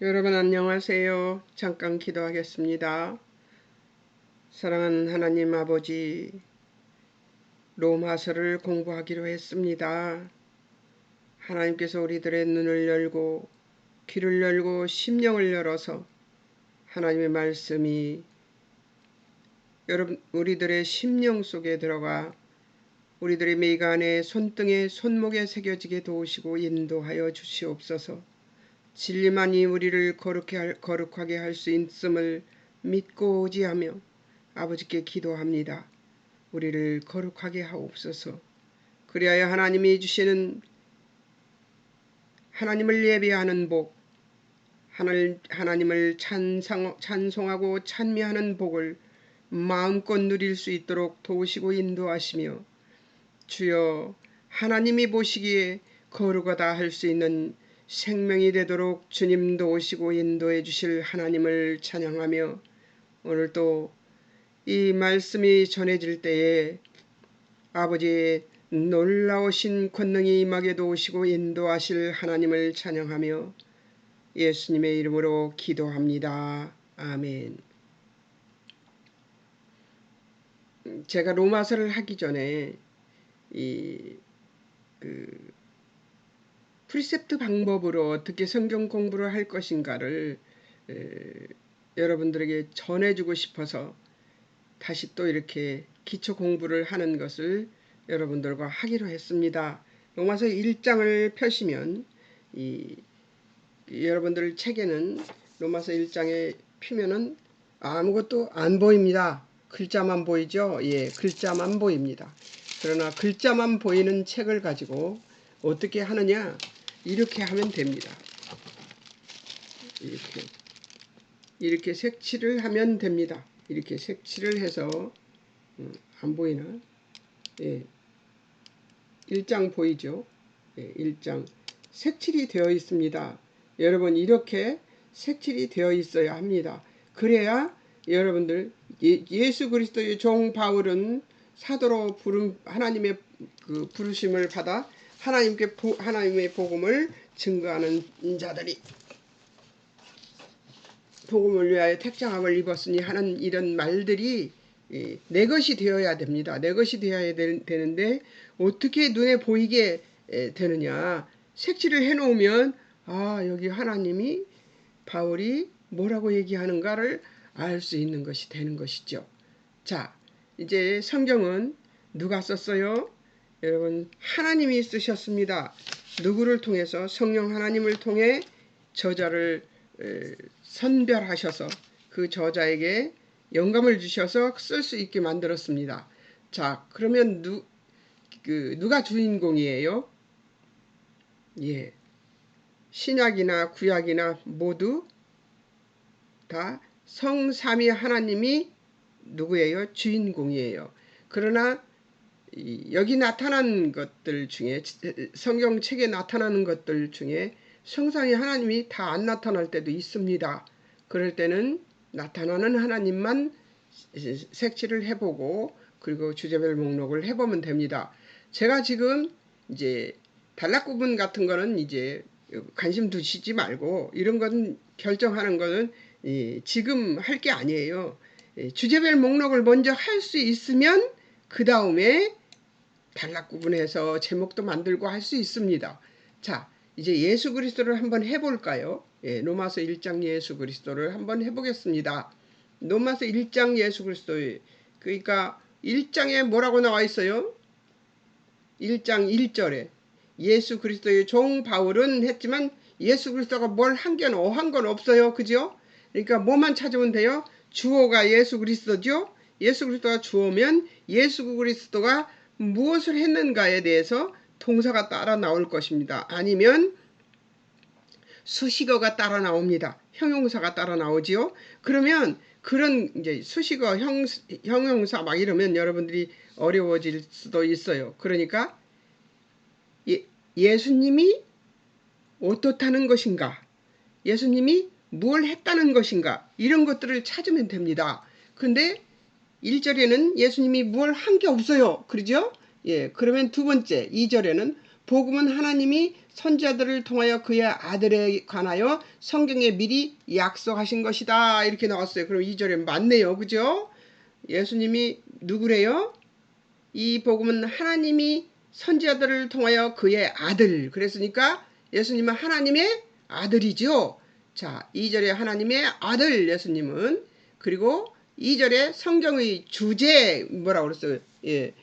여러분 안녕하세요. 잠깐 기도하겠습니다. 사랑하는 하나님 아버지, 로마서를 공부하기로 했습니다. 하나님께서 우리들의 눈을 열고 귀를 열고 심령을 열어서 하나님의 말씀이 우리들의 심령 속에 들어가 우리들의 미간에 손등에 손목에 새겨지게 도우시고 인도하여 주시옵소서. 진리만이 우리를 거룩하게 할 수 있음을 믿고 의지하며 아버지께 기도합니다. 우리를 거룩하게 하옵소서. 그리하여 하나님이 주시는 하나님을 예배하는 복, 하나님을 찬송하고 찬미하는 복을 마음껏 누릴 수 있도록 도우시고 인도하시며, 주여 하나님이 보시기에 거룩하다 할 수 있는 생명이 되도록 주님 도우시고 인도해 주실 하나님을 찬양하며, 오늘도 이 말씀이 전해질 때에 아버지의 놀라우신 권능이 임하게 도우시고 인도하실 하나님을 찬양하며 예수님의 이름으로 기도합니다. 아멘. 제가 로마서를 하기 전에 프리셉트 방법으로 어떻게 성경 공부를 할 것인가를 여러분들에게 전해주고 싶어서 다시 또 이렇게 기초 공부를 하는 것을 여러분들과 하기로 했습니다. 로마서 1장을 펴시면 여러분들 책에는 로마서 1장에 피면은 아무것도 안 보입니다. 글자만 보이죠? 예, 글자만 보입니다. 그러나 글자만 보이는 책을 가지고 어떻게 하느냐? 이렇게 하면 됩니다. 이렇게 색칠을 하면 됩니다. 이렇게 색칠을 해서 안 보이나? 예, 1장 보이죠? 예, 1장 색칠이 되어 있습니다. 여러분 이렇게 색칠이 되어 있어야 합니다. 그래야 여러분들 예수 그리스도의 종 바울은 사도로 하나님의 그 부르심을 받아 하나님의 복음을 증거하는 자들이 복음을 위하여 택장함을 입었으니 하는 이런 말들이 내 것이 되어야 됩니다. 내 것이 되어야 되는데 어떻게 눈에 보이게 되느냐? 색칠을 해놓으면 여기 하나님이 바울이 뭐라고 얘기하는가를 알 수 있는 것이 되는 것이죠. 자, 이제 성경은 누가 썼어요? 여러분 하나님이 쓰셨습니다. 누구를 통해서? 성령 하나님을 통해 저자를 선별하셔서 그 저자에게 영감을 주셔서 쓸 수 있게 만들었습니다. 자, 그러면 누가 주인공이에요? 예, 신약이나 구약이나 모두 다 성삼위 하나님이 누구예요? 주인공이에요. 그러나 여기 나타난 것들 중에 성경책에 나타나는 것들 중에 성삼위 하나님이 다 안 나타날 때도 있습니다. 그럴 때는 나타나는 하나님만 색칠을 해보고 그리고 주제별 목록을 해보면 됩니다. 제가 지금 이제 단락구분 같은 거는 이제 관심 두시지 말고 이런 건 결정하는 거는 지금 할 게 아니에요. 주제별 목록을 먼저 할 수 있으면 그 다음에 단락구분해서 제목도 만들고 할 수 있습니다. 자, 이제 예수 그리스도를 한번 해볼까요? 로마서 1장 예수 그리스도를 한번 해보겠습니다. 로마서 1장 예수 그리스도, 그러니까 1장에 뭐라고 나와 있어요? 1장 1절에 예수 그리스도의 종 바울은 했지만 예수 그리스도가 뭘 한 건 어한 건 없어요. 그죠? 그러니까 뭐만 찾으면 돼요? 주어가 예수 그리스도죠. 예수 그리스도가 주어면 예수 그리스도가 무엇을 했는가에 대해서 동사가 따라 나올 것입니다. 아니면 수식어가 따라 나옵니다. 형용사가 따라 나오지요. 그러면 그런 이제 수식어, 형용사 막 이러면 여러분들이 어려워질 수도 있어요. 그러니까 예수님이 어떻다는 것인가? 예수님이 뭘 했다는 것인가? 이런 것들을 찾으면 됩니다. 근데 1절에는 예수님이 뭘 한 게 없어요. 그러죠? 예, 그러면 두 번째 2절에는 복음은 하나님이 선지자들을 통하여 그의 아들에 관하여 성경에 미리 약속하신 것이다. 이렇게 나왔어요. 그럼 2절에 맞네요. 그죠? 예수님이 누구래요? 이 복음은 하나님이 선지자들을 통하여 그의 아들. 그랬으니까 예수님은 하나님의 아들이죠. 자, 2절에 하나님의 아들 예수님은, 그리고 2절에 성경의 주제 뭐라고 그랬어요? 예.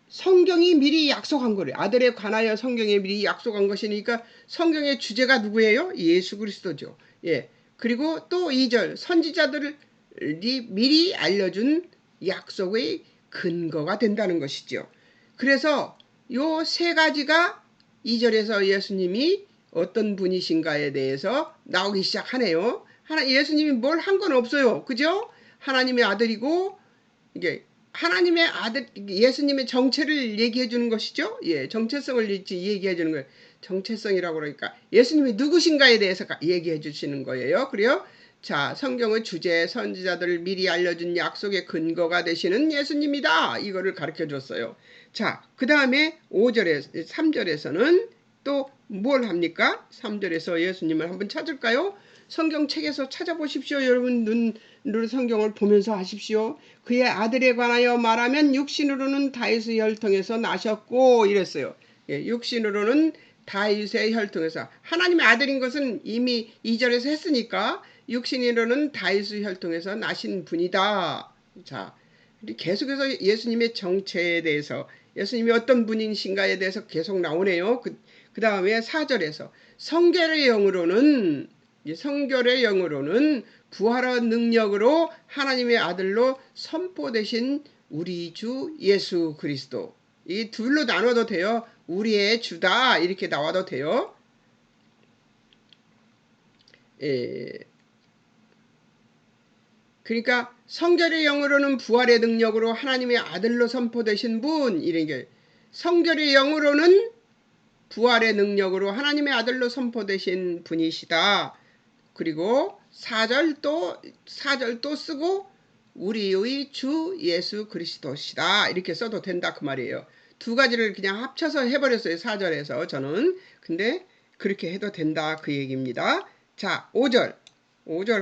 성경이 미리 약속한 거래요. 아들에 관하여 성경에 미리 약속한 것이니까 성경의 주제가 누구예요? 예수 그리스도죠. 예. 그리고 또 2절 선지자들이 미리 알려준 약속의 근거가 된다는 것이죠. 그래서 요 세 가지가 2절에서 예수님이 어떤 분이신가에 대해서 나오기 시작하네요. 예수님이 뭘 한 건 없어요. 그죠? 하나님의 아들이고 이게 하나님의 아들 예수님의 정체를 얘기해 주는 것이죠. 예, 정체성을 얘기해 주는 거예요. 정체성이라고 그러니까 예수님이 누구신가에 대해서 얘기해 주시는 거예요. 그래요? 자, 성경의 주제 선지자들을 미리 알려준 약속의 근거가 되시는 예수님이다. 이거를 가르쳐 줬어요. 자, 그 다음에 5절에 3절에서는 또 뭘 합니까? 3절에서 예수님을 한번 찾을까요? 성경책에서 찾아보십시오. 여러분 눈으로 성경을 보면서 하십시오. 그의 아들에 관하여 말하면 육신으로는 다윗의 혈통에서 나셨고 이랬어요. 예, 육신으로는 다윗의 혈통에서 하나님의 아들인 것은 이미 2절에서 했으니까 육신으로는 다윗의 혈통에서 나신 분이다. 자, 계속해서 예수님의 정체에 대해서 예수님이 어떤 분이신가에 대해서 계속 나오네요. 그 다음에 4절에서 성결의 영으로는 부활의 능력으로 하나님의 아들로 선포되신 우리 주 예수 그리스도. 이 둘로 나눠도 돼요. 우리의 주다 이렇게 나와도 돼요. 예. 그러니까 성결의 영으로는 부활의 능력으로 하나님의 아들로 선포되신 분 이런 게 성결의 영으로는 부활의 능력으로 하나님의 아들로 선포되신 분이시다. 그리고 4절 또 쓰고 우리의 주 예수 그리스도시다. 이렇게 써도 된다 그 말이에요. 두 가지를 그냥 합쳐서 해버렸어요. 4절에서 저는. 근데 그렇게 해도 된다 그 얘기입니다. 자, 5절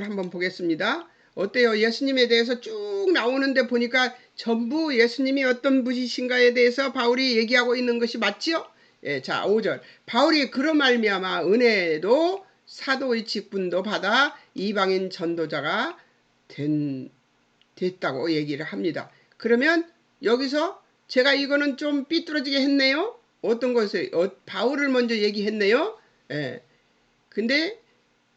한번 보겠습니다. 어때요? 예수님에 대해서 쭉 나오는데 보니까 전부 예수님이 어떤 분이신가에 대해서 바울이 얘기하고 있는 것이 맞지요? 예, 자, 5절. 바울이 그로 말미암아 은혜도 사도의 직분도 받아 이방인 전도자가 됐다고 얘기를 합니다. 그러면 여기서 제가 이거는 좀 삐뚤어지게 했네요. 어떤 것을 바울을 먼저 얘기했네요. 예. 근데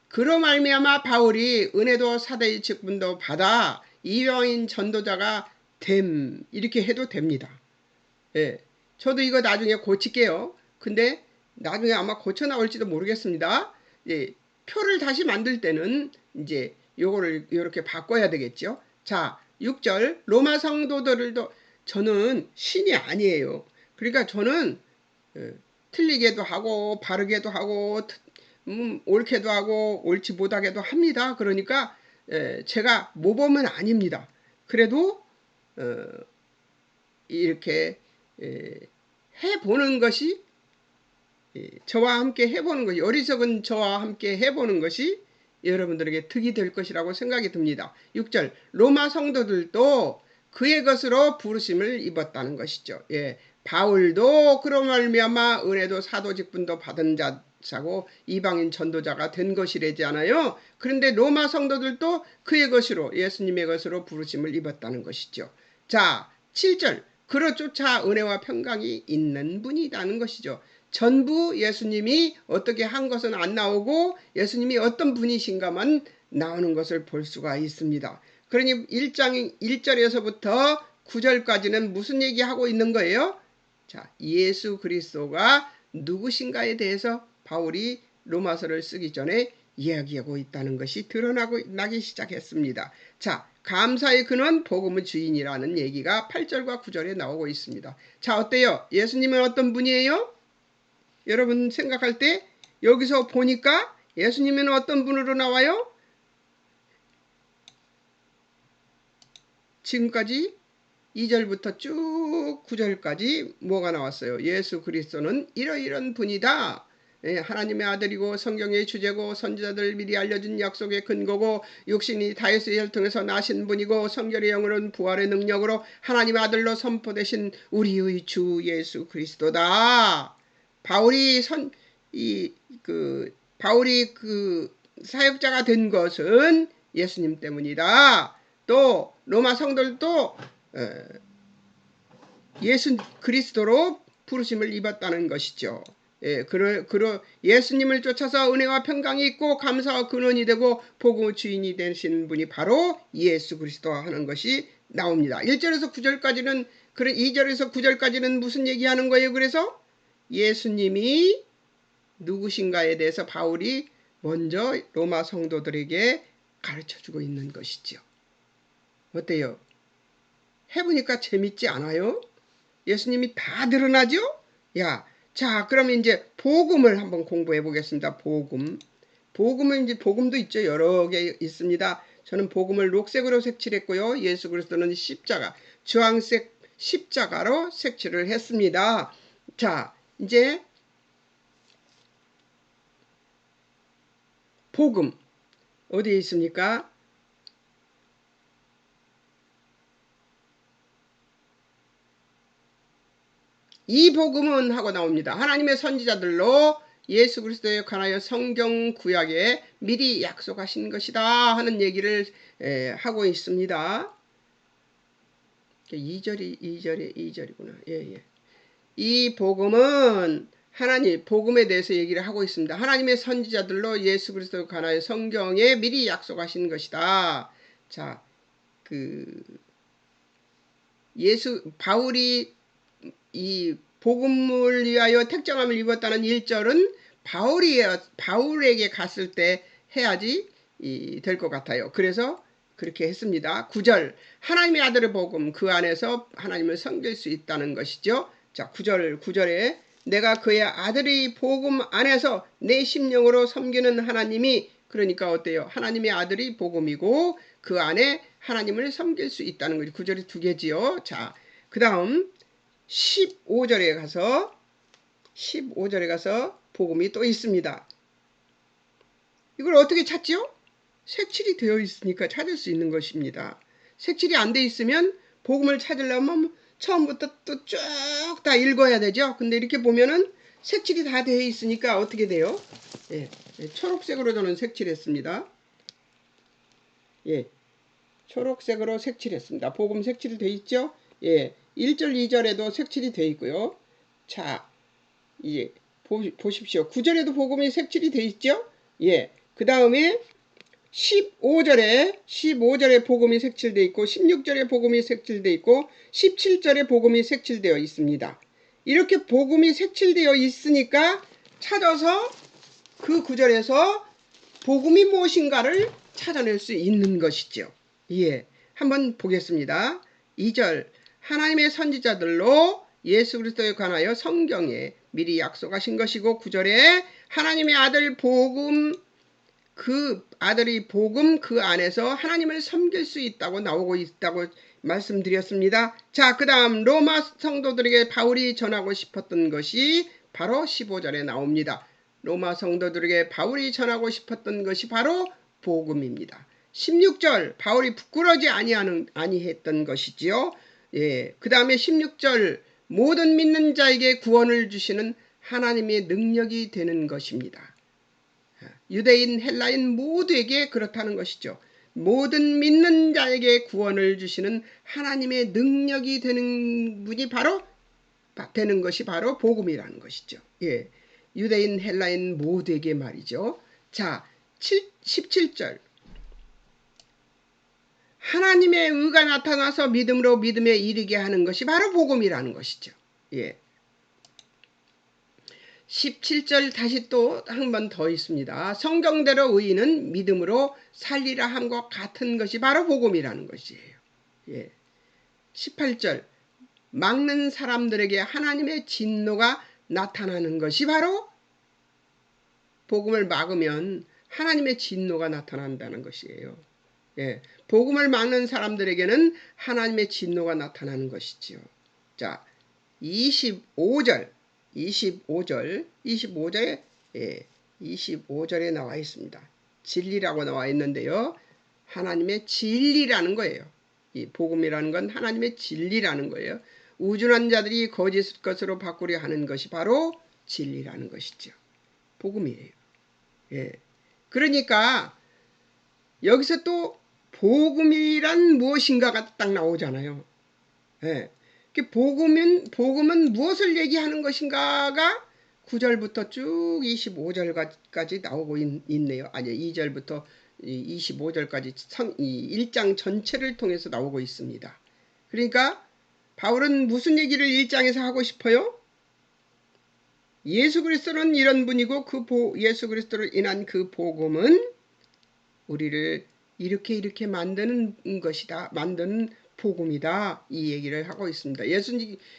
그로 말미암아 바울이 은혜도 사도의 직분도 받아 이방인 전도자가 됨 이렇게 해도 됩니다. 예. 저도 이거 나중에 고칠게요. 근데 나중에 아마 고쳐 나올지도 모르겠습니다. 예. 표를 다시 만들 때는 이제 요거를 이렇게 바꿔야 되겠죠. 자, 6절 로마 성도들도 저는 신이 아니에요. 그러니까 저는 틀리게도 하고 바르게도 하고 옳게도 하고 옳지 못하게도 합니다. 그러니까 제가 모범은 아닙니다. 그래도 이렇게 해보는 것이 저와 함께 해보는 것이 어리석은 저와 함께 해보는 것이 여러분들에게 득이 될 것이라고 생각이 듭니다. 6절 로마 성도들도 그의 것으로 부르심을 입었다는 것이죠. 예, 바울도 그로 말미암아 은혜도 사도 직분도 받은 자고 이방인 전도자가 된 것이라잖아요. 그런데 로마 성도들도 그의 것으로 예수님의 것으로 부르심을 입었다는 것이죠. 자, 7절 그로 쫓아 은혜와 평강이 있는 분이라는 것이죠. 전부 예수님이 어떻게 한 것은 안 나오고 예수님이 어떤 분이신가만 나오는 것을 볼 수가 있습니다. 그러니 1장 1절에서부터 9절까지는 무슨 얘기하고 있는 거예요? 자, 예수 그리스도가 누구신가에 대해서 바울이 로마서를 쓰기 전에 이야기하고 있다는 것이 드러나기 시작했습니다. 자, 감사의 근원 복음의 주인이라는 얘기가 8절과 9절에 나오고 있습니다. 자, 어때요? 예수님은 어떤 분이에요? 여러분 생각할 때 여기서 보니까 예수님은 어떤 분으로 나와요? 지금까지 2절부터 쭉 9절까지 뭐가 나왔어요? 예수 그리스도는 이러이런 분이다. 예, 하나님의 아들이고 성경의 주제고 선지자들 미리 알려준 약속의 근거고 육신이 다윗의 혈 통해서 나신 분이고 성결의 영으로는 부활의 능력으로 하나님의 아들로 선포되신 우리의 주 예수 그리스도다. 바울이 바울이 사역자가 된 것은 예수님 때문이다. 또 로마 성도들도 예수 그리스도로 부르심을 입었다는 것이죠. 예, 예수님을 쫓아서 은혜와 평강이 있고 감사와 근원이 되고 복음의 주인이 되신 분이 바로 예수 그리스도 하는 것이 나옵니다. 1절에서 9절까지는 2절에서 9절까지는 무슨 얘기하는 거예요? 그래서 예수님이 누구신가에 대해서 바울이 먼저 로마 성도들에게 가르쳐주고 있는 것이죠. 어때요? 해보니까 재밌지 않아요? 예수님이 다 드러나죠? 자, 그러면 이제 복음을 한번 공부해 보겠습니다. 복음은 이제 복음도 있죠. 여러 개 있습니다. 저는 복음을 녹색으로 색칠했고요. 예수 그리스도는 십자가, 주황색 십자가로 색칠을 했습니다. 자, 이제 복음 어디에 있습니까? 이 복음은 하고 나옵니다. 하나님의 선지자들로 예수 그리스도에 관하여 성경 구약에 미리 약속하신 것이다 하는 얘기를 하고 있습니다. 2절이구나. 예. 이 복음은 복음에 대해서 얘기를 하고 있습니다. 하나님의 선지자들로 예수 그리스도에 관하여 성경에 미리 약속하신 것이다. 자, 바울이 이 복음을 위하여 택정함을 입었다는 1절은 바울에게 갔을 때 해야지 될 것 같아요. 그래서 그렇게 했습니다. 9절 하나님의 아들의 복음 그 안에서 하나님을 섬길 수 있다는 것이죠. 자, 9절에 내가 그의 아들의 복음 안에서 내 심령으로 섬기는 하나님이 그러니까 어때요? 하나님의 아들이 복음이고 그 안에 하나님을 섬길 수 있다는 거죠. 9절이 두 개지요. 자, 그 다음 15절에 가서 복음이 또 있습니다. 이걸 어떻게 찾죠? 색칠이 되어 있으니까 찾을 수 있는 것입니다. 색칠이 안 돼 있으면 복음을 찾으려면 처음부터 또 쭉 다 읽어야 되죠. 근데 이렇게 보면은 색칠이 다 되어 있으니까 어떻게 돼요? 초록색으로 저는 색칠했습니다. 초록색으로 색칠했습니다. 복음 색칠이 되어 있죠? 1절, 2절에도 색칠이 되어 있고요. 자, 이제 보십시오. 9절에도 복음이 색칠이 되어 있죠? 그 다음에 15절에 복음이 색칠되어 있고 16절에 복음이 색칠되어 있고 17절에 복음이 색칠되어 있습니다. 이렇게 복음이 색칠되어 있으니까 찾아서 그 9절에서 복음이 무엇인가를 찾아낼 수 있는 것이죠. 한번 보겠습니다. 2절 하나님의 선지자들로 예수 그리스도에 관하여 성경에 미리 약속하신 것이고 9절에 하나님의 아들 복음 아들이 복음 그 안에서 하나님을 섬길 수 있다고 나오고 있다고 말씀드렸습니다. 자, 그 다음 로마 성도들에게 바울이 전하고 싶었던 것이 바로 15절에 나옵니다. 로마 성도들에게 바울이 전하고 싶었던 것이 바로 복음입니다. 16절 바울이 부끄러지 아니했던 것이지요. 그 다음에 16절 모든 믿는 자에게 구원을 주시는 하나님의 능력이 되는 것입니다. 유대인 헬라인 모두에게 그렇다는 것이죠. 모든 믿는 자에게 구원을 주시는 하나님의 능력이 되는 것이 바로 복음이라는 것이죠. 유대인 헬라인 모두에게 말이죠. 자, 17절 하나님의 의가 나타나서 믿음으로 믿음에 이르게 하는 것이 바로 복음이라는 것이죠. 17절 다시 또 한 번 더 있습니다. 성경대로 의인은 믿음으로 살리라 함과 같은 것이 바로 복음이라는 것이에요. 18절 막는 사람들에게 하나님의 진노가 나타나는 것이 바로 복음을 막으면 하나님의 진노가 나타난다는 것이에요. 예, 복음을 막는 사람들에게는 하나님의 진노가 나타나는 것이지요. 자, 25절, 25절에, 예, 25절에 나와 있습니다. 진리라고 나와 있는데요. 하나님의 진리라는 거예요. 이 복음이라는 건 하나님의 진리라는 거예요. 우준한 자들이 거짓 것으로 바꾸려 하는 것이 바로 진리라는 것이죠. 복음이에요. 예. 그러니까 여기서 또 복음이란 무엇인가가 딱 나오잖아요. 예. 복음은 무엇을 얘기하는 것인가가 9절부터 쭉 25절까지 나오고 있네요. 아니, 2절부터 25절까지 1장 전체를 통해서 나오고 있습니다. 그러니까 바울은 무슨 얘기를 1장에서 하고 싶어요? 예수 그리스도는 이런 분이고 예수 그리스도로 인한 그 복음은 우리를 이렇게 만드는 것이다. 만드는 복음이다. 이 얘기를 하고 있습니다.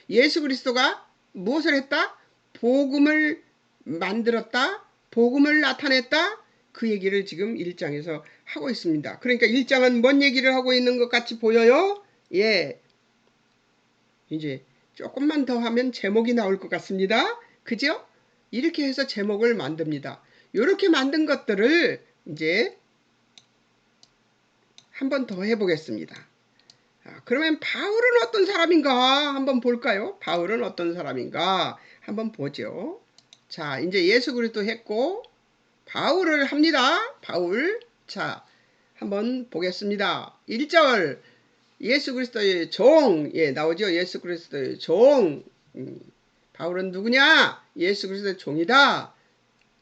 예수 그리스도가 무엇을 했다? 복음을 만들었다. 복음을 나타냈다. 그 얘기를 지금 1장에서 하고 있습니다. 그러니까 1장은 뭔 얘기를 하고 있는 것 같이 보여요? 예. 이제 조금만 더 하면 제목이 나올 것 같습니다. 그죠? 이렇게 해서 제목을 만듭니다. 이렇게 만든 것들을 이제 한 번 더 해보겠습니다. 그러면 바울은 어떤 사람인가 한번 볼까요? 바울은 어떤 사람인가 한번 보죠. 자, 이제 예수 그리스도 했고 바울을 합니다. 바울. 자, 한번 보겠습니다. 1절 예수 그리스도의 종. 예, 나오죠. 예수 그리스도의 종. 바울은 누구냐? 예수 그리스도의 종이다.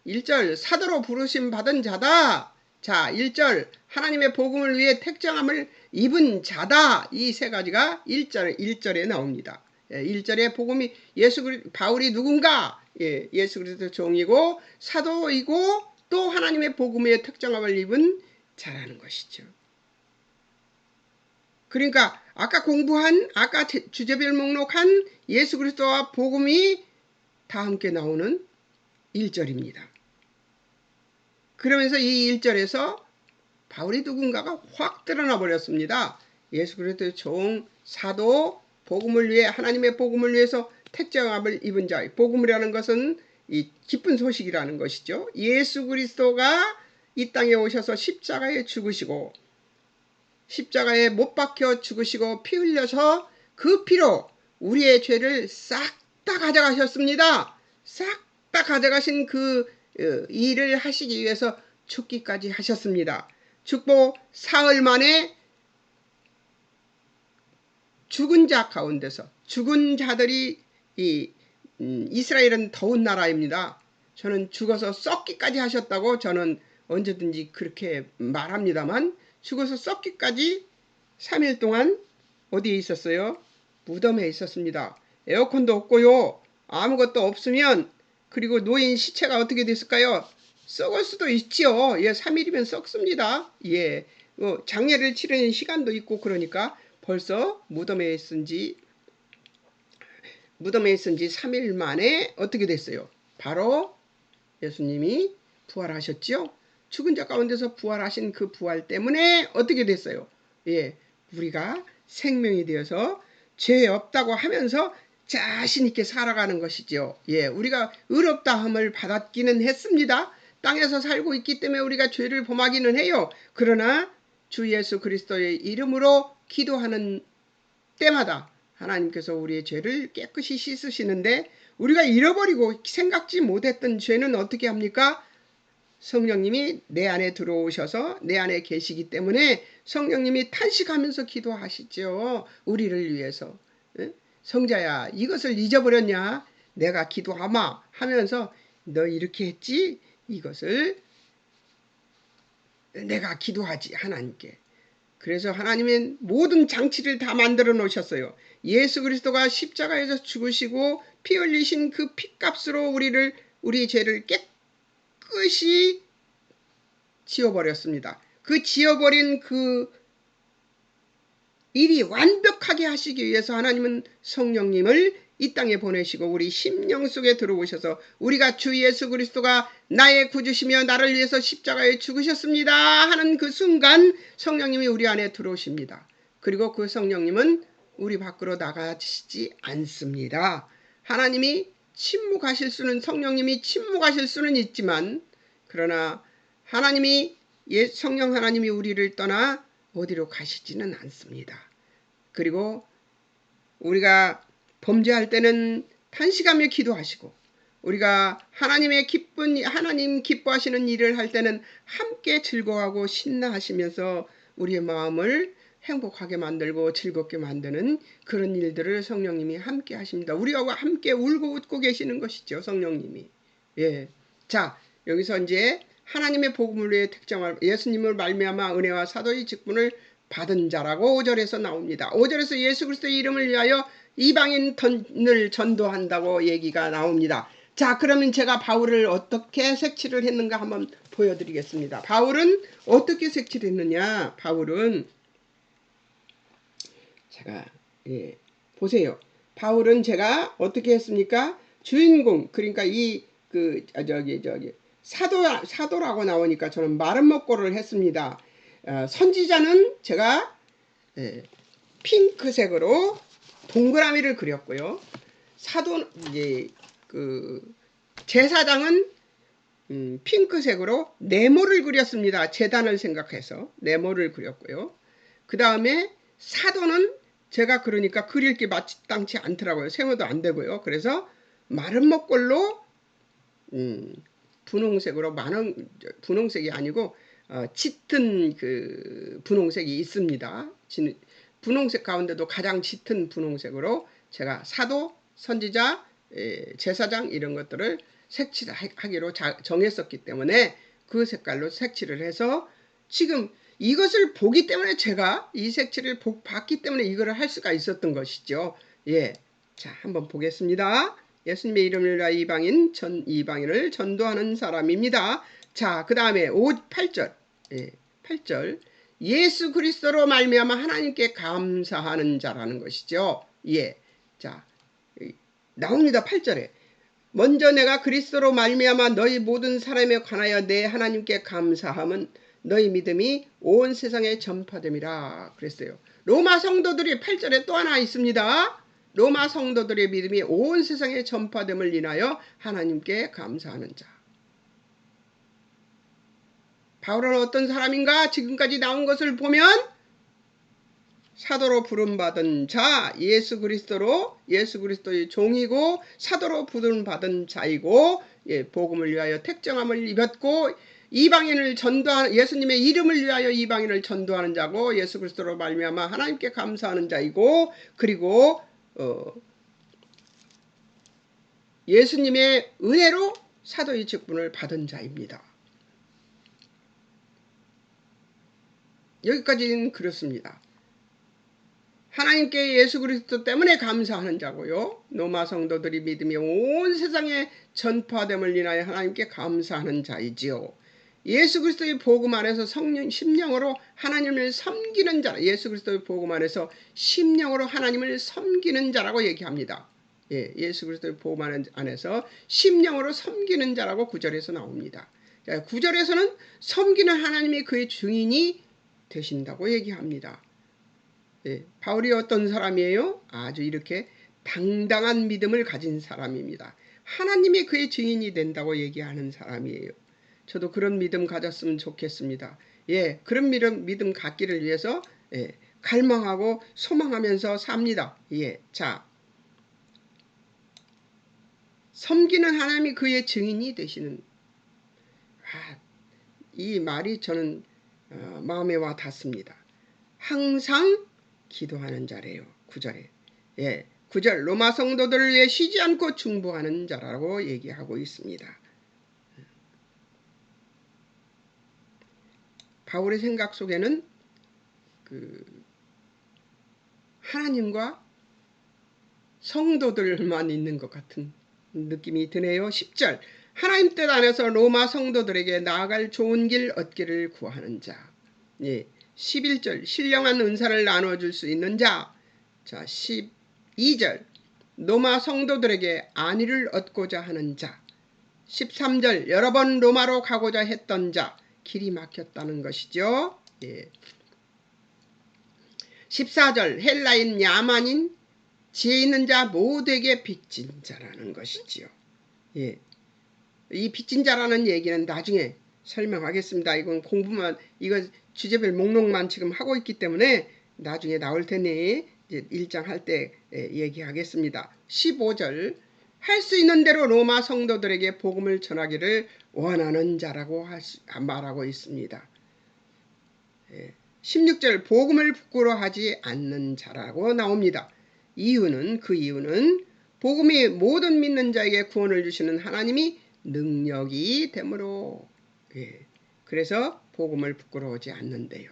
1절 사도로 부르심 받은 자다. 자, 1절 하나님의 복음을 위해 택정함을 입은 자다. 이 세 가지가 1절에 나옵니다. 1절에 복음이 바울이 누군가? 예, 예수 그리스도 종이고 사도이고 또 하나님의 복음의 택정함을 입은 자라는 것이죠. 그러니까 아까 주제별 목록한 예수 그리스도와 복음이 다 함께 나오는 1절입니다. 그러면서 이 1절에서 바울이 누군가가 확 드러나 버렸습니다. 예수 그리스도의 종, 사도, 복음을 위해 하나님의 복음을 위해서 택정함을 입은 자. 복음이라는 것은 이 기쁜 소식이라는 것이죠. 예수 그리스도가 이 땅에 오셔서 십자가에 죽으시고 십자가에 못 박혀 죽으시고 피 흘려서 그 피로 우리의 죄를 싹 다 가져가셨습니다. 싹 다 가져가신 그 일을 하시기 위해서 죽기까지 하셨습니다. 죽고 사흘 만에 죽은 자 가운데서 죽은 자들이 이스라엘은 더운 나라입니다. 저는 죽어서 썩기까지 하셨다고 저는 언제든지 그렇게 말합니다만 죽어서 썩기까지 3일 동안 어디에 있었어요? 무덤에 있었습니다. 에어컨도 없고요. 아무것도 없으면 그리고 노인 시체가 어떻게 됐을까요? 썩을 수도 있지요. 예, 3일이면 썩습니다. 예, 장례를 치르는 시간도 있고 그러니까 벌써 무덤에 있은 지 3일 만에 어떻게 됐어요? 바로 예수님이 부활하셨죠. 죽은 자 가운데서 부활하신 그 부활 때문에 어떻게 됐어요? 예, 우리가 생명이 되어서 죄 없다고 하면서 자신 있게 살아가는 것이죠. 예, 우리가 의롭다함을 받았기는 했습니다. 땅에서 살고 있기 때문에 우리가 죄를 범하기는 해요. 그러나 주 예수 그리스도의 이름으로 기도하는 때마다 하나님께서 우리의 죄를 깨끗이 씻으시는데 우리가 잃어버리고 생각지 못했던 죄는 어떻게 합니까? 성령님이 내 안에 들어오셔서 내 안에 계시기 때문에 성령님이 탄식하면서 기도하시죠. 우리를 위해서. 성자야, 이것을 잊어버렸냐? 내가 기도하마 하면서 너 이렇게 했지? 이것을 내가 기도하지 하나님께. 그래서 하나님은 모든 장치를 다 만들어 놓으셨어요. 예수 그리스도가 십자가에서 죽으시고 피 흘리신 그 피값으로 우리의 죄를 깨끗이 지워버렸습니다. 그 지워버린 그 일이 완벽하게 하시기 위해서 하나님은 성령님을 이 땅에 보내시고 우리 심령 속에 들어오셔서 우리가 주 예수 그리스도가 나의 구주시며 나를 위해서 십자가에 죽으셨습니다 하는 그 순간 성령님이 우리 안에 들어오십니다. 그리고 그 성령님은 우리 밖으로 나가시지 않습니다. 하나님이 침묵하실 수는 성령님이 침묵하실 수는 있지만 그러나 하나님이 성령 하나님이 우리를 떠나 어디로 가시지는 않습니다. 그리고 우리가 범죄할 때는 탄식하며 기도하시고 우리가 하나님 기뻐하시는 일을 할 때는 함께 즐거워하고 신나하시면서 우리의 마음을 행복하게 만들고 즐겁게 만드는 그런 일들을 성령님이 함께 하십니다. 우리와 함께 울고 웃고 계시는 것이죠. 성령님이. 예. 자, 여기서 이제 하나님의 복음을 위해 특정할 예수님을 말미암아 은혜와 사도의 직분을 받은 자라고 5절에서 나옵니다. 5절에서 예수 그리스도의 이름을 위하여 이방인을 전도한다고 얘기가 나옵니다. 자, 그러면 제가 바울을 어떻게 색칠을 했는가 한번 보여드리겠습니다. 바울은 어떻게 색칠을 했느냐? 바울은 제가 보세요. 바울은 제가 어떻게 했습니까? 주인공 그러니까 사도라고 나오니까 저는 마른 목고를 했습니다. 선지자는 제가 핑크색으로 동그라미를 그렸고요. 제사장은 핑크색으로 네모를 그렸습니다. 제단을 생각해서 네모를 그렸고요. 그 다음에 사도는 제가 그러니까 그릴 게 마땅치 않더라고요. 세모도 안 되고요. 그래서 마른 목골로 분홍색으로 분홍색이 아니고 짙은 그 분홍색이 있습니다. 분홍색 가운데도 가장 짙은 분홍색으로 제가 사도, 선지자, 제사장 이런 것들을 색칠하기로 정했었기 때문에 그 색깔로 색칠을 해서 지금 이것을 보기 때문에 제가 이 색칠을 봤기 때문에 이거를 할 수가 있었던 것이죠. 예. 자, 한번 보겠습니다. 예수님의 이름을 위하여 이방인을 전도하는 사람입니다. 자, 그 다음에 8절. 8절. 예수 그리스도로 말미암아 하나님께 감사하는 자라는 것이죠. 예. 자, 나옵니다. 8절에. 먼저 내가 그리스도로 말미암아 너희 모든 사람에 관하여 내 하나님께 감사함은 너희 믿음이 온 세상에 전파됨이라 그랬어요. 로마 성도들이 8절에 또 하나 있습니다. 로마 성도들의 믿음이 온 세상에 전파됨을 인하여 하나님께 감사하는 자. 바울은 어떤 사람인가? 지금까지 나온 것을 보면 사도로 부름받은 자, 예수 그리스도의 종이고 사도로 부름받은 자이고 복음을 위하여 택정함을 입었고 이방인을 전도하는 예수님의 이름을 위하여 이방인을 전도하는 자고 예수 그리스도로 말미암아 하나님께 감사하는 자이고 그리고 예수님의 은혜로 사도의 직분을 받은 자입니다. 여기까지는 그렇습니다. 하나님께 예수 그리스도 때문에 감사하는 자고요. 로마 성도들이 믿음이 온 세상에 전파됨을 인하여 하나님께 감사하는 자이지요. 예수 그리스도의 복음 안에서 심령으로 하나님을 섬기는 자라. 예수 그리스도의 복음 안에서 심령으로 하나님을 섬기는 자라고 얘기합니다. 예수 그리스도의 복음 안에서 심령으로 섬기는 자라고 9절에서 나옵니다. 9절에서는 섬기는 하나님이 그의 증인이 되신다고 얘기합니다. 바울이 어떤 사람이에요? 아주 이렇게 당당한 믿음을 가진 사람입니다. 하나님이 그의 증인이 된다고 얘기하는 사람이에요. 저도 그런 믿음 가졌으면 좋겠습니다. 그런 믿음 갖기를 위해서 갈망하고 소망하면서 삽니다. 자, 섬기는 하나님이 그의 증인이 되시는 이 말이 저는 마음에 와 닿습니다. 항상 기도하는 자래요. 9절에. 9절 로마 성도들을 위해 쉬지 않고 중보하는 자라고 얘기하고 있습니다. 바울의 생각 속에는 하나님과 성도들만 있는 것 같은 느낌이 드네요. 10절 하나님 뜻 안에서 로마 성도들에게 나아갈 좋은 길 얻기를 구하는 자. 11절 신령한 은사를 나눠줄 수 있는 자. 자, 12절 로마 성도들에게 안위를 얻고자 하는 자. 13절 여러 번 로마로 가고자 했던 자. 길이 막혔다는 것이죠. 예. 14절 헬라인 야만인 지혜 있는 자 모두에게 빚진 자라는 것이지요. 예. 이 빚진 자라는 얘기는 나중에 설명하겠습니다. 이건 공부만, 이거 주제별 목록만 지금 하고 있기 때문에 나중에 나올 테니 이제 1장 할 때 얘기하겠습니다. 15절 할 수 있는 대로 로마 성도들에게 복음을 전하기를 원하는 자라고 말하고 있습니다. 16절 복음을 부끄러워하지 않는 자라고 나옵니다. 그 이유는 복음이 모든 믿는 자에게 구원을 주시는 하나님이 능력이 되므로. 그래서 복음을 부끄러워하지 않는데요.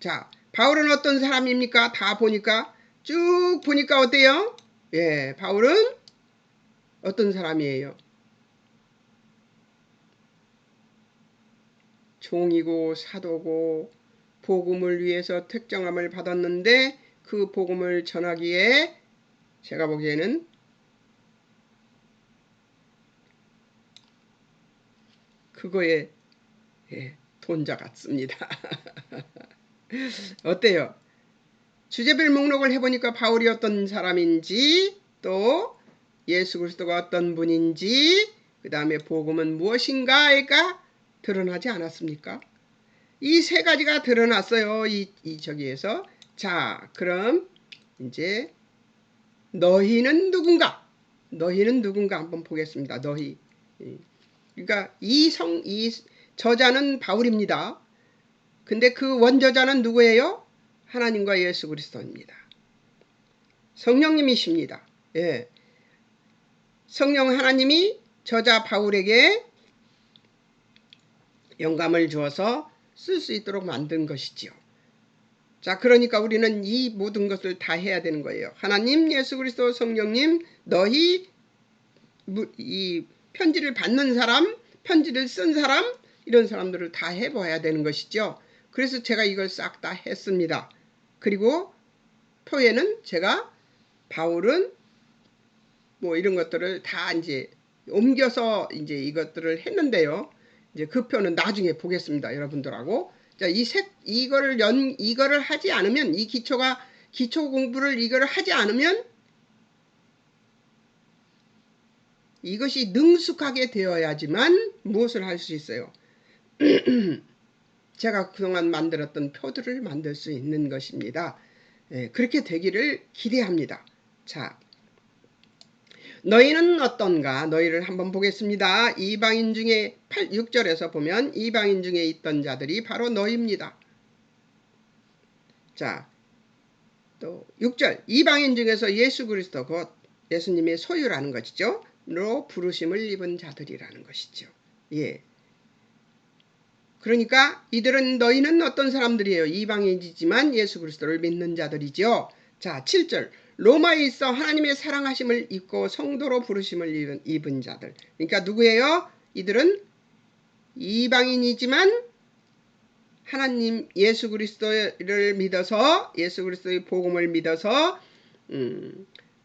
자, 바울은 어떤 사람입니까? 다 보니까 쭉 보니까 어때요? 바울은 어떤 사람이에요? 종이고 사도고 복음을 위해서 택정함을 받았는데 그 복음을 전하기에 제가 보기에는 그거에 돈자 같습니다. 어때요? 주제별 목록을 해보니까 바울이 어떤 사람인지, 또 예수 그리스도가 어떤 분인지, 그 다음에 복음은 무엇인가가 드러나지 않았습니까? 이 세 가지가 드러났어요. 저기에서. 자, 그럼 이제 너희는 누군가? 너희는 누군가 한번 보겠습니다. 너희. 그러니까 이 저자는 바울입니다. 근데 그 원저자는 누구예요? 하나님과 예수 그리스도입니다. 성령님이십니다. 성령 하나님이 저자 바울에게 영감을 주어서 쓸 수 있도록 만든 것이지요. 자, 그러니까 우리는 이 모든 것을 다 해야 되는 거예요. 하나님, 예수 그리스도, 성령님, 너희, 이 편지를 받는 사람, 편지를 쓴 사람, 이런 사람들을 다 해봐야 되는 것이죠. 그래서 제가 이걸 싹 다 했습니다. 그리고 표에는 제가 바울은 뭐 이런 것들을 다 이제 옮겨서 이제 이것들을 했는데요. 이제 그 표는 나중에 보겠습니다. 여러분들하고. 자, 이거를 하지 않으면, 이 기초 공부를 이거를 하지 않으면 이것이 능숙하게 되어야지만 무엇을 할 수 있어요? 제가 그동안 만들었던 표들을 만들 수 있는 것입니다. 그렇게 되기를 기대합니다. 자, 너희는 어떤가? 너희를 한번 보겠습니다. 이방인 중에 6절에서 보면 이방인 중에 있던 자들이 바로 너희입니다. 자, 또 6절 이방인 중에서 예수 그리스도 곧 예수님의 소유라는 것이죠. 로 부르심을 입은 자들이라는 것이죠. 그러니까 너희는 어떤 사람들이에요? 이방인이지만 예수 그리스도를 믿는 자들이죠. 자, 7절 로마에 있어 하나님의 사랑하심을 입고 성도로 부르심을 입은 자들. 그러니까 누구예요? 이들은 이방인이지만 하나님 예수 그리스도를 믿어서, 예수 그리스도의 복음을 믿어서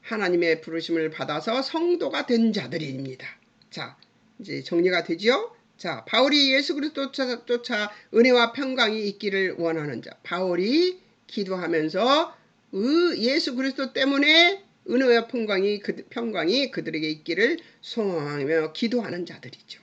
하나님의 부르심을 받아서 성도가 된 자들입니다. 자, 이제 정리가 되죠? 자, 바울이 예수 그리스도 쫓아 은혜와 평강이 있기를 원하는 자. 바울이 기도하면서 예수 그리스도 때문에 은혜와 평강이 그들에게 있기를 소망하며 기도하는 자들이죠.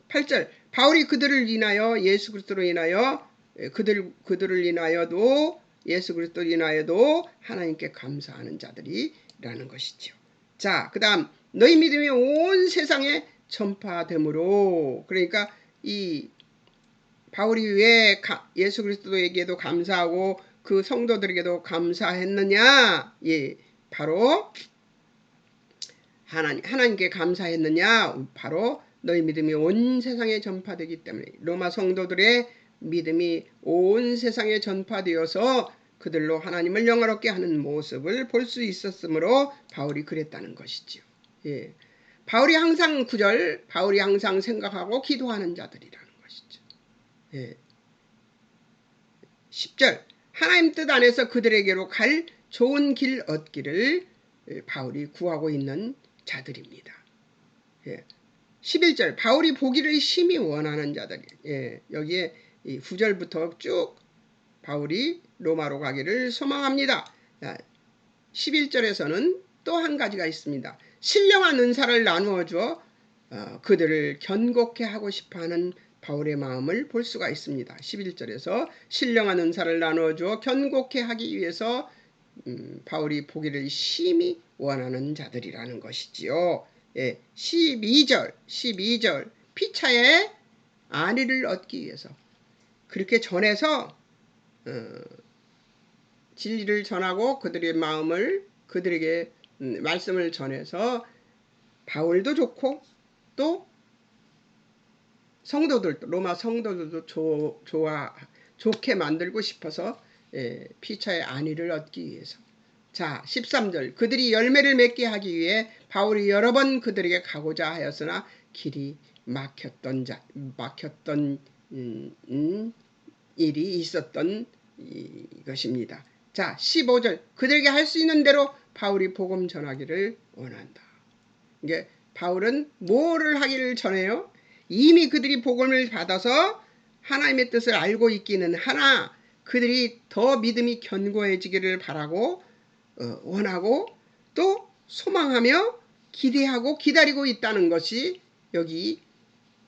8절 바울이 그들을 인하여 예수 그리스도로 인하여 그들을 인하여도 예수 그리스도로 인하여도 하나님께 감사하는 자들이라는 것이죠. 자, 그 다음 너희 믿음이 온 세상에 전파되므로, 그러니까 이 바울이 왜 예수 그리스도에게도 감사하고 그 성도들에게도 감사했느냐? 바로 하나님께 감사했느냐? 바로 너희 믿음이 온 세상에 전파되기 때문에, 로마 성도들의 믿음이 온 세상에 전파되어서 그들로 하나님을 영화롭게 하는 모습을 볼 수 있었으므로 바울이 그랬다는 것이죠. 바울이 항상 9절 바울이 항상 생각하고 기도하는 자들이라는 것이죠. 10절 하나님 뜻 안에서 그들에게로 갈 좋은 길 얻기를 바울이 구하고 있는 자들입니다. 예. 11절 바울이 보기를 심히 원하는 자들. 예. 여기에 이 9절부터 쭉 바울이 로마로 가기를 소망합니다. 11절에서는 또 한 가지가 있습니다. 신령한 은사를 나누어 주어 그들을 견고케 하고 싶어하는 바울의 마음을 볼 수가 있습니다. 11절에서 신령한 은사를 나누어 주어 견고케 하기 위해서 바울이 보기를 심히 원하는 자들이라는 것이지요. 예, 12절 피차의 안위를 얻기 위해서 그렇게 전해서 진리를 전하고 그들의 마음을 그들에게 말씀을 전해서 바울도 좋고 또 성도들도 로마 성도들도 좋게 만들고 싶어서 피차의 안위를 얻기 위해서. 자 13절 그들이 열매를 맺게 하기 위해 바울이 여러 번 그들에게 가고자 하였으나 길이 막혔던 일이 있었던 것입니다. 자 15절 그들에게 할 수 있는 대로 바울이 복음 전하기를 원한다. 이게 바울은 뭐를 하기를 전해요? 이미 그들이 복음을 받아서 하나님의 뜻을 알고 있기는 하나 그들이 더 믿음이 견고해지기를 바라고 원하고 또 소망하며 기대하고 기다리고 있다는 것이 여기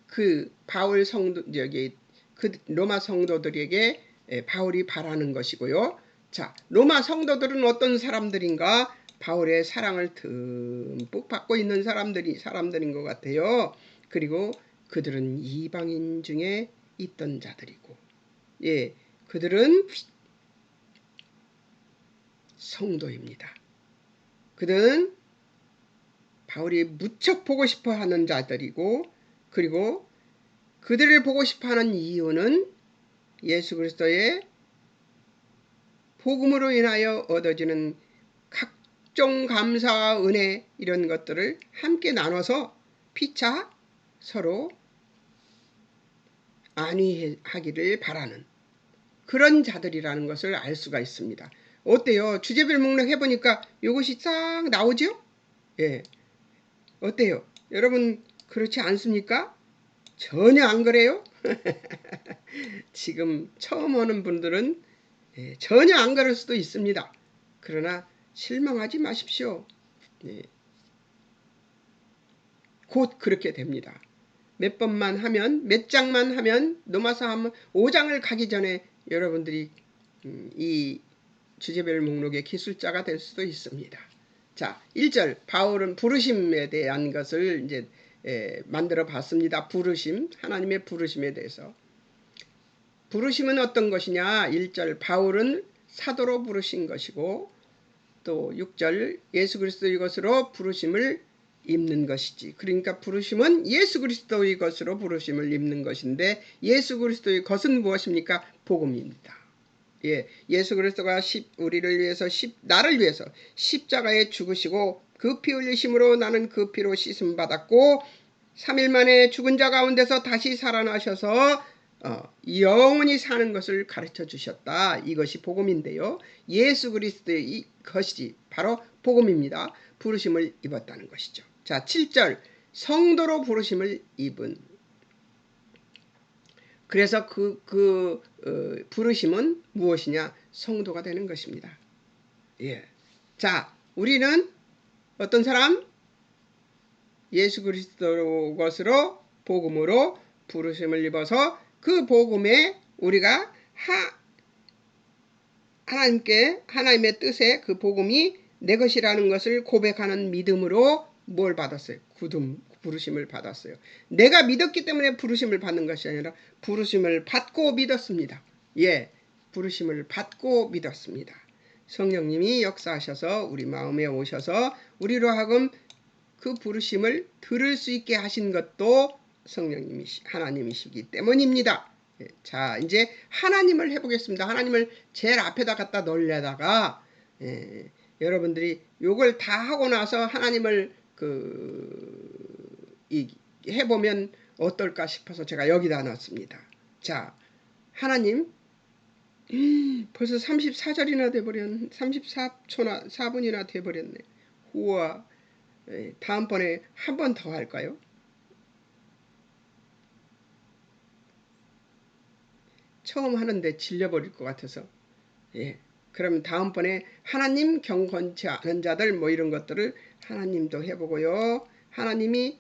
그 바울 성도 여기 그 로마 성도들에게 바울이 바라는 것이고요. 자, 로마 성도들은 어떤 사람들인가? 바울의 사랑을 듬뿍 받고 있는 사람들인 것 같아요. 그리고 그들은 이방인 중에 있던 자들이고, 예, 그들은 성도입니다. 그들은 바울이 무척 보고 싶어 하는 자들이고, 그리고 그들을 보고 싶어 하는 이유는 예수 그리스도의 복음으로 인하여 얻어지는 각종 감사와 은혜 이런 것들을 함께 나눠서 피차 서로 안위하기를 바라는 그런 자들이라는 것을 알 수가 있습니다. 어때요? 주제별 목록 해보니까 이것이 싹 나오죠? 예. 어때요? 여러분 그렇지 않습니까? 전혀 안 그래요? 지금 처음 오는 분들은 전혀 안 그럴 수도 있습니다. 그러나 실망하지 마십시오. 곧 그렇게 됩니다. 몇 번만 하면 몇 장만 하면 로마서 하면 5장을 가기 전에 여러분들이 이 주제별 목록의 기술자가 될 수도 있습니다. 자, 1절 바울은 부르심에 대한 것을 이제 만들어 봤습니다. 부르심, 하나님의 부르심에 대해서. 부르심은 어떤 것이냐? 1절 바울은 사도로 부르신 것이고 또 6절 예수 그리스도의 것으로 부르심을 입는 것이지. 그러니까 부르심은 예수 그리스도의 것으로 부르심을 입는 것인데 예수 그리스도의 것은 무엇입니까? 복음입니다. 예, 예수 그리스도가 우리를 위해서 나를 위해서 십자가에 죽으시고 그 피 흘리심으로 나는 그 피로 씻음 받았고 3일 만에 죽은 자 가운데서 다시 살아나셔서 영원히 사는 것을 가르쳐 주셨다. 이것이 복음인데요. 예수 그리스도의 것이 바로 복음입니다. 부르심을 입었다는 것이죠. 자, 7절 성도로 부르심을 입은. 그래서 부르심은 무엇이냐? 성도가 되는 것입니다. 예. 자, 우리는 어떤 사람? 예수 그리스도 것으로 복음으로 부르심을 입어서 그 복음에 우리가 하나님의 뜻에 그 복음이 내 것이라는 것을 고백하는 믿음으로 뭘 받았어요? 부르심을 받았어요. 내가 믿었기 때문에 부르심을 받는 것이 아니라 부르심을 받고 믿었습니다. 예, 부르심을 받고 믿었습니다. 성령님이 역사하셔서 우리 마음에 오셔서 우리로 하여금 그 부르심을 들을 수 있게 하신 것도 하나님이시기 때문입니다. 자, 이제 하나님을 해보겠습니다. 하나님을 제일 앞에다 갖다 넣으려다가 여러분들이 요걸 다 하고 나서 하나님을 해보면 어떨까 싶어서 제가 여기다 놨습니다. 자, 하나님 벌써 34절이나 돼버렸네. 34초나 4분이나 돼버렸네. 우와. 다음번에 한 번 더 할까요? 처음 하는데 질려버릴 것 같아서. 예. 그러면 다음번에 하나님 경건치 않은 자들 뭐 이런 것들을 하나님도 해보고요. 하나님께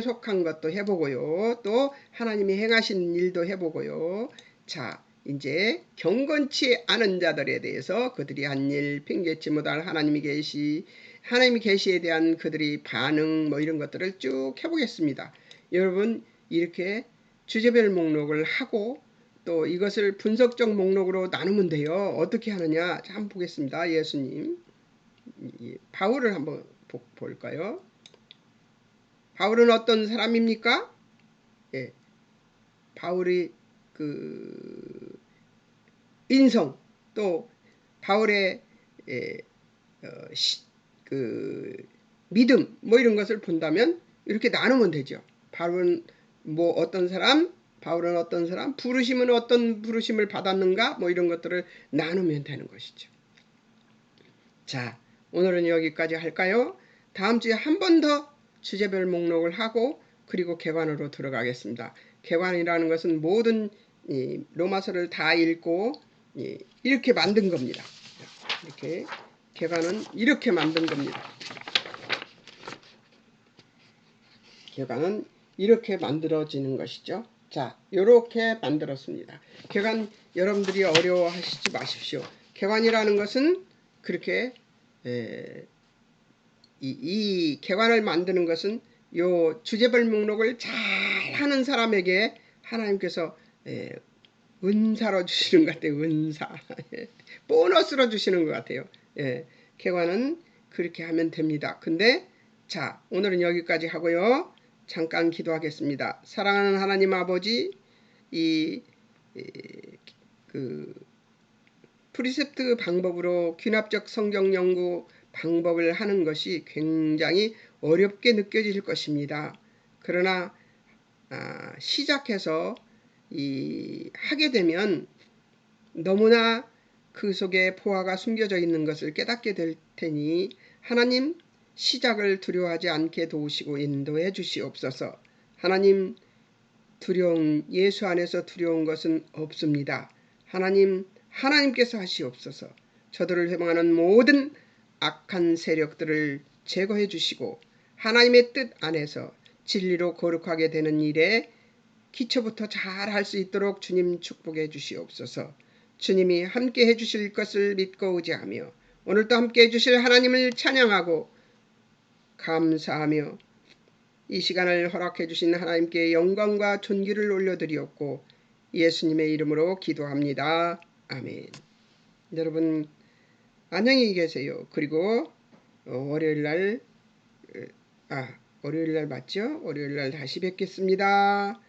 속한 것도 해보고요. 또 하나님이 행하신 일도 해보고요. 자, 이제 경건치 않은 자들에 대해서 그들이 한 일, 핑계치 못할 하나님이 계시에 대한 그들이 반응 뭐 이런 것들을 쭉 해보겠습니다. 여러분 이렇게 주제별 목록을 하고 또 이것을 분석적 목록으로 나누면 돼요. 어떻게 하느냐? 한번 보겠습니다. 예수님. 바울을 한번 볼까요? 바울은 어떤 사람입니까? 예, 바울의 그 인성 또 바울의 예, 어, 그 믿음 뭐 이런 것을 본다면 이렇게 나누면 되죠. 바울은 뭐 어떤 사람, 바울은 어떤 사람, 부르심은 어떤 부르심을 받았는가 뭐 이런 것들을 나누면 되는 것이죠. 자, 오늘은 여기까지 할까요? 다음 주에 한 번 더 주제별 목록을 하고 그리고 개관으로 들어가겠습니다. 개관이라는 것은 모든 로마서를 다 읽고 이렇게 만든 겁니다. 이렇게 개관은 이렇게 만든 겁니다. 개관은 이렇게 만들어지는 것이죠. 자, 이렇게 만들었습니다. 개관 여러분들이 어려워하시지 마십시오. 개관이라는 것은 그렇게 이 개관을 만드는 것은 요 주제별 목록을 잘 하는 사람에게 하나님께서 은사로 주시는 것 같아요. 은사. 보너스로 주시는 것 같아요. 개관은 그렇게 하면 됩니다. 근데 자, 오늘은 여기까지 하고요. 잠깐 기도하겠습니다. 사랑하는 하나님 아버지, 그 프리셉트 방법으로 귀납적 성경 연구 방법을 하는 것이 굉장히 어렵게 느껴질 것입니다. 그러나 시작해서 하게 되면 너무나 그 속에 포화가 숨겨져 있는 것을 깨닫게 될 테니 하나님 시작을 두려워하지 않게 도우시고 인도해 주시옵소서. 하나님 예수 안에서 두려운 것은 없습니다. 하나님께서 하시옵소서. 저들을 회방하는 모든 악한 세력들을 제거해 주시고 하나님의 뜻 안에서 진리로 거룩하게 되는 일에 기초부터 잘 할 수 있도록 주님 축복해 주시옵소서. 주님이 함께 해주실 것을 믿고 의지하며 오늘도 함께 해주실 하나님을 찬양하고 감사하며 이 시간을 허락해 주신 하나님께 영광과 존귀를 올려드리옵고 예수님의 이름으로 기도합니다. 아멘. 여러분 안녕히 계세요. 그리고 월요일날 맞죠? 월요일날 다시 뵙겠습니다.